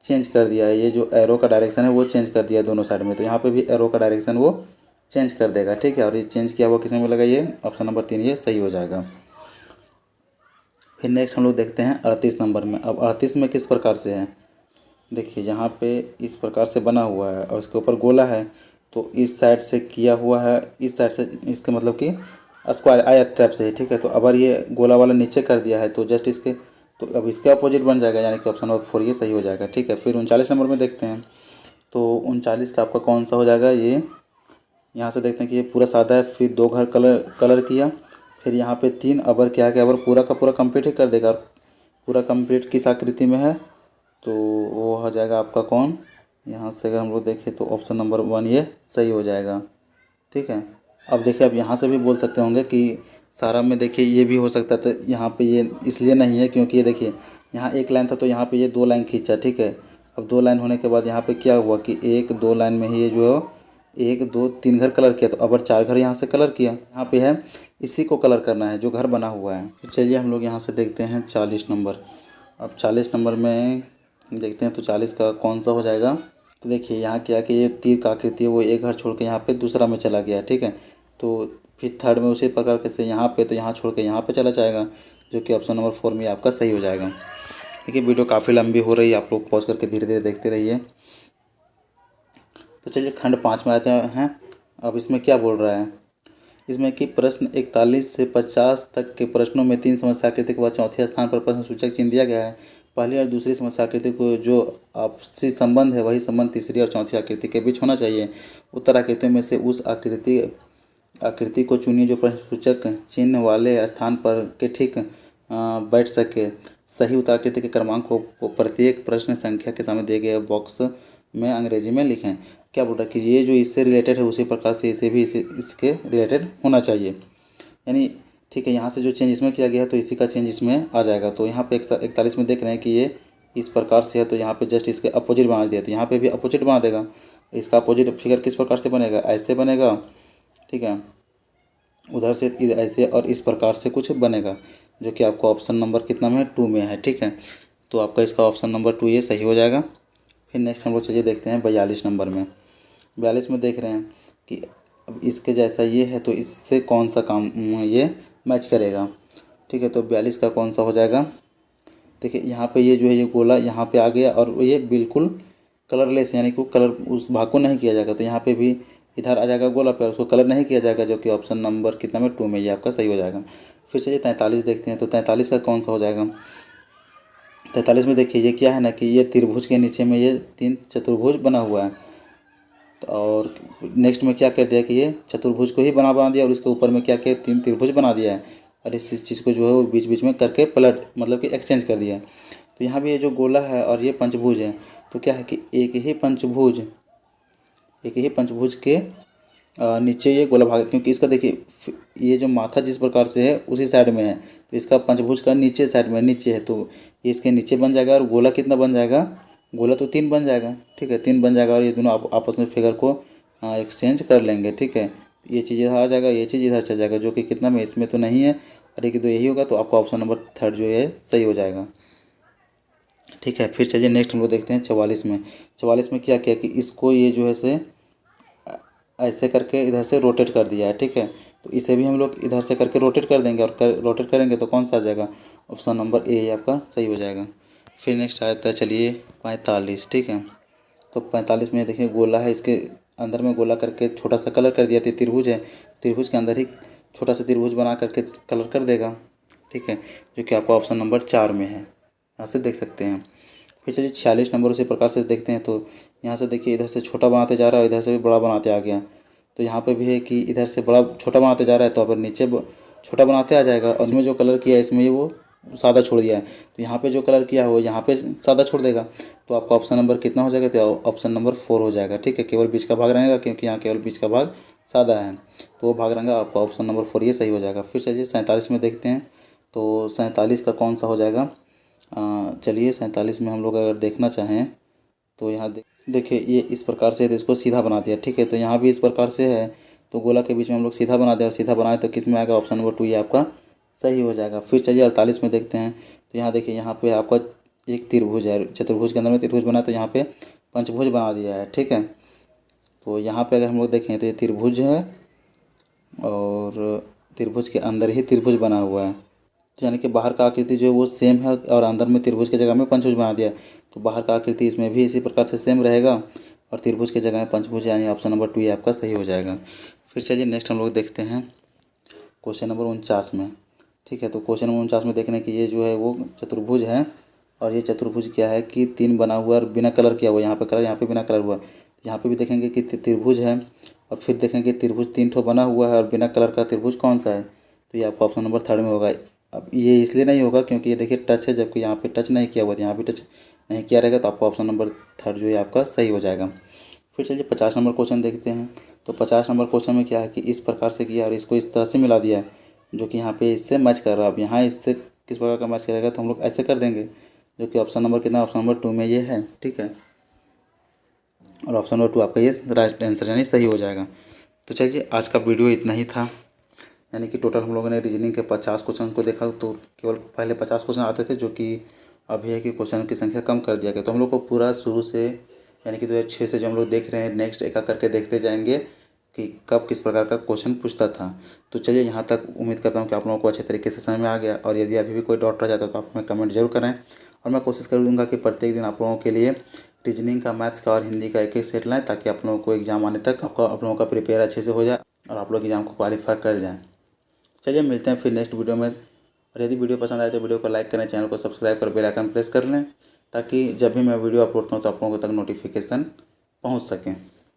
S1: चेंज कर दिया है, ये जो एरो का डायरेक्शन है वो चेंज कर दिया है दोनों साइड में। तो यहाँ पे भी एरो का डायरेक्शन वो चेंज कर देगा, ठीक है। और ये चेंज किया हुआ किस में मिलेगा? ये ऑप्शन नंबर 3 ये सही हो जाएगा। फिर नेक्स्ट हम लोग देखते हैं 38 नंबर में। अब 38 में किस प्रकार से है, देखिए यहाँ पे इस प्रकार से बना हुआ है और इसके ऊपर गोला है, तो इस साइड से किया हुआ है, इस साइड से, इसका मतलब कि स्क्वायर आयत टाइप से है, ठीक है। तो अगर ये गोला वाला नीचे कर दिया है तो जस्ट इसके, तो अब इसके अपोजिट बन जाएगा, यानी कि ऑप्शन नंबर 4 ये सही हो जाएगा, ठीक है। फिर 39 नंबर में देखते हैं। तो 39 का आपका कौन सा हो जाएगा? ये यहाँ से देखते हैं कि ये पूरा सादा है, फिर 2 घर कलर कलर किया, फिर यहाँ पे 3 अबर क्या है कि अबर पूरा का पूरा कंप्लीट ही कर देगा। पूरा कंप्लीट किस आकृति में है? तो वो हो जाएगा आपका कौन, यहाँ से अगर हम लोग देखें तो ऑप्शन नंबर 1 ये सही हो जाएगा, ठीक है। अब देखिए, आप यहाँ से भी बोल सकते होंगे कि सारा में देखिए ये भी हो सकता था, यहाँ पे ये इसलिए नहीं है क्योंकि ये देखिए यहाँ 1 लाइन था, तो यहाँ पे ये 2 लाइन खींचा, ठीक है। अब 2 लाइन होने के बाद यहाँ पे क्या हुआ कि 1 2 लाइन में ही ये जो है 1 2 3 घर कलर किया, तो अब 4 घर यहाँ से कलर किया, यहाँ पे है इसी को कलर करना है जो घर बना हुआ है। तो चलिए हम लोग यहाँ से देखते हैं 40 नंबर। अब 40 नंबर में देखते हैं तो 40 का कौन सा हो जाएगा? तो देखिए यहाँ क्या कि ये तीर का आकृति है, वो एक घर छोड़ के यहाँ पे दूसरा में चला गया, ठीक है। तो फिर थर्ड में उसी प्रकार के से यहाँ पे, तो यहाँ छोड़ के यहाँ पे चला जाएगा, जो कि ऑप्शन नंबर 4 में आपका सही हो जाएगा। देखिए वीडियो काफ़ी लंबी हो रही है, आप लोग पॉज करके धीरे धीरे देखते रहिए। तो चलिए खंड 5 में आते हैं। अब इसमें क्या बोल रहा है? इसमें कि प्रश्न 41 से 50 तक के प्रश्नों में 3 समस्या आकृति के बाद चौथे स्थान पर प्रश्न सूचक चिन्ह दिया गया है। पहली और दूसरी समस्या आकृति को जो आपसी संबंध है वही संबंध तीसरी और चौथी आकृति के बीच होना चाहिए। उत्तर आकृतियों में से उस आकृति को चुनिए जो प्रश्न सूचक चिन्ह वाले स्थान पर के ठीक बैठ सके। सही उत्तर आकृति के क्रमांक को प्रत्येक प्रश्न संख्या के सामने दिए गए बॉक्स में अंग्रेजी में लिखें। क्या बोल रहा है कि ये जो इससे रिलेटेड है उसी प्रकार से इसे भी इसके रिलेटेड होना चाहिए, यानी ठीक है। यहाँ से जो चेंज इसमें किया गया है तो इसी का चेंज इसमें आ जाएगा। तो यहाँ पे 41 में देख रहे हैं कि ये इस प्रकार से है, तो यहाँ पे जस्ट इसके अपोजिट बना दिया, तो यहाँ पे भी अपोजिट बना देगा। इसका अपोजिट फिगर किस प्रकार से बनेगा? ऐसे बनेगा, ठीक है, उधर से ऐसे और इस प्रकार से कुछ बनेगा, जो कि आपको ऑप्शन नंबर कितना में है? 2 में है, ठीक है। तो आपका इसका ऑप्शन नंबर 2 ये सही हो जाएगा। फिर नेक्स्ट हम लोग चलिए देखते हैं 42 नंबर में। 42 में देख रहे हैं कि अब इसके जैसा ये है, तो इससे कौन सा काम ये मैच करेगा, ठीक है। तो 42 का कौन सा हो जाएगा? देखिए यहाँ पे ये जो है ये गोला यहाँ पे आ गया और ये बिल्कुल कलरलेस, यानी कि कलर उस भाग को नहीं किया जाएगा, तो यहाँ पे भी इधर आ जाएगा गोला पे, उसको कलर नहीं किया जाएगा, जो कि ऑप्शन नंबर कितना में? 2 में ये आपका सही हो जाएगा। फिर चलिए 43 देखते हैं। तो 43 का कौन सा हो जाएगा? 43 में देखिए ये क्या है ना कि ये त्रिभुज के नीचे में ये 3 चतुर्भुज बना हुआ है, और नेक्स्ट में क्या कर दिया कि ये चतुर्भुज को ही बना दिया, और इसके ऊपर में क्या किया? 3 त्रिभुज बना दिया है, और इस चीज़ को जो है वो बीच बीच में करके पलट मतलब कि एक्सचेंज कर दिया है। तो यहाँ भी ये जो गोला है और ये पंचभुज है, तो क्या है कि एक ही पंचभुज के नीचे ये गोला भाग, क्योंकि इसका देखिए ये जो माथा जिस प्रकार से है उसी साइड में है, तो इसका पंचभुज का नीचे साइड में नीचे है, तो ये इसके नीचे बन जाएगा। और गोला कितना बन जाएगा? गोला तो 3 बन जाएगा, ठीक है, 3 बन जाएगा, और ये दोनों आपस में फिगर को एक्सचेंज कर लेंगे, ठीक है। ये चीज़ इधर आ जाएगा, ये चीज़ इधर चल जाएगा, जो कि कितना में? इसमें तो नहीं है, और एक तो यही होगा, तो आपका ऑप्शन नंबर 3 जो है सही हो जाएगा, ठीक है। फिर चलिए नेक्स्ट हम लोग देखते हैं 44 में। 44 में क्या किया कि इसको ये जो है से ऐसे करके इधर से रोटेट कर दिया है, ठीक है। तो इसे भी हम लोग इधर से करके रोटेट कर देंगे, और रोटेट करेंगे तो कौन सा आ जाएगा? ऑप्शन नंबर ए आपका सही हो जाएगा। फिर नेक्स्ट आता है चलिए 45, ठीक है। तो 45 में देखिए गोला है, इसके अंदर में गोला करके छोटा सा कलर कर दिया, तो त्रिभुज है, त्रिभुज के अंदर ही छोटा सा त्रिभुज बना करके कलर कर देगा, ठीक है, जो कि आपका ऑप्शन नंबर 4 में है, यहाँ से देख सकते हैं। फिर चलिए 46 नंबर उसी प्रकार से देखते हैं। तो यहाँ से देखिए इधर से छोटा बनाते जा रहा है, इधर से भी बड़ा बनाते आ गया, तो यहाँ पे भी है कि इधर से बड़ा छोटा बनाते जा रहा है तो अब नीचे छोटा बनाते आ जाएगा, और इसमें जो कलर किया है इसमें वो सादा छोड़ दिया है, तो यहाँ पे जो कलर किया है वो यहाँ पे सादा छोड़ देगा। तो आपका ऑप्शन नंबर कितना हो जाएगा, तो ऑप्शन नंबर 4 हो जाएगा। ठीक है, केवल बीच का भाग रहेगा क्योंकि यहाँ केवल बीच का भाग सादा है, तो वो भाग रहेगा आपका ऑप्शन नंबर 4, ये सही हो जाएगा। फिर चलिए 47 में देखते हैं, तो 47 का कौन सा हो जाएगा। चलिए 47 में हम लोग अगर देखना चाहें तो यहाँ देखिए ये इस प्रकार से है, तो इसको सीधा बना दिया। ठीक है, तो यहाँ भी इस प्रकार से है, तो गोला के बीच में हम लोग सीधा बना दें, और सीधा बनाए तो किस में आएगा, ऑप्शन नंबर 2 ये आपका सही हो जाएगा। फिर चलिए 48 में देखते हैं, तो यहाँ देखिए यहाँ पे आपका एक त्रिभुज है, चतुर्भुज के अंदर में त्रिभुज बना, तो यहाँ पे पंचभुज बना दिया है। ठीक है, तो यहाँ पे अगर हम लोग देखें तो ये त्रिभुज है और त्रिभुज के अंदर ही त्रिभुज बना हुआ है, तो यानी कि बाहर का आकृति जो है वो सेम है और अंदर में त्रिभुज की जगह में पंचभुज बना दिया है, तो बाहर का आकृति इसमें भी इसी प्रकार से सेम रहेगा और त्रिभुज की जगह में पंचभुज, यानी ऑप्शन नंबर 2 ये आपका सही हो जाएगा। फिर चलिए नेक्स्ट हम लोग देखते हैं क्वेश्चन नंबर 49 में। ठीक है, तो क्वेश्चन नंबर 49 में देखने कि ये जो है वो चतुर्भुज है, और ये चतुर्भुज क्या है कि 3 बना हुआ और बिना कलर किया हुआ, यहाँ पे कलर, यहाँ पे बिना कलर हुआ। यहाँ पे भी देखेंगे कि त्रिभुज है, और फिर देखेंगे त्रिभुज 3 ठो बना हुआ है और बिना कलर का त्रिभुज कौन सा है, तो ये आपका ऑप्शन नंबर 3 में होगा। अब ये इसलिए नहीं होगा क्योंकि ये देखिए टच है, जबकि यहाँ पे टच नहीं किया हुआ था, यहाँ भी टच नहीं किया रहेगा, तो आपका ऑप्शन नंबर 3 जो है आपका सही हो जाएगा। फिर चलिए 50 नंबर क्वेश्चन देखते हैं, तो 50 नंबर क्वेश्चन में क्या है कि इस प्रकार से किया और इसको इस तरह से मिला दिया है, जो कि यहाँ पे इससे मैच कर रहा है। अब यहाँ इससे किस प्रकार का मैच करेगा, तो हम लोग ऐसे कर देंगे, जो कि ऑप्शन नंबर कितना, ऑप्शन नंबर 2 में ये है। ठीक है, और ऑप्शन नंबर 2 आपका ये राइट आंसर यानी सही हो जाएगा। तो चलिए आज का वीडियो इतना ही था, यानी कि टोटल हम लोगों ने रीजनिंग के 50 क्वेश्चन को देखा, तो केवल पहले 50 क्वेश्चन आते थे, जो कि अभी है कि क्वेश्चन की संख्या कम कर दिया गया। तो हम लोग को पूरा शुरू से यानी कि 2006 से जो हम लोग देख रहे हैं, नेक्स्ट एक करके देखते जाएंगे कि कब किस प्रकार का क्वेश्चन पूछता था। तो चलिए यहाँ तक उम्मीद करता हूँ कि आप लोगों को अच्छे तरीके से समझ में आ गया, और यदि अभी भी कोई डाउट रह जाता है तो आप हमें कमेंट जरूर करें, और मैं कोशिश कर दूँगा कि प्रत्येक दिन आप लोगों के लिए रीजनिंग का, मैथ्स का और हिंदी का एक सेट लाएँ, ताकि आप लोगों को एग्जाम आने तक आप लोगों का प्रिपेयर अच्छे से हो जाए और आप लोग एग्जाम को क्वालिफाई कर जाएँ। चलिए मिलते हैं फिर नेक्स्ट वीडियो में, और यदि वीडियो पसंद आए तो वीडियो को लाइक करें, चैनल को सब्सक्राइब कर बेल आइकन प्रेस कर लें, ताकि जब भी मैं वीडियो अपलोड करूँ तो आप लोगों तक नोटिफिकेशन पहुँच सकें।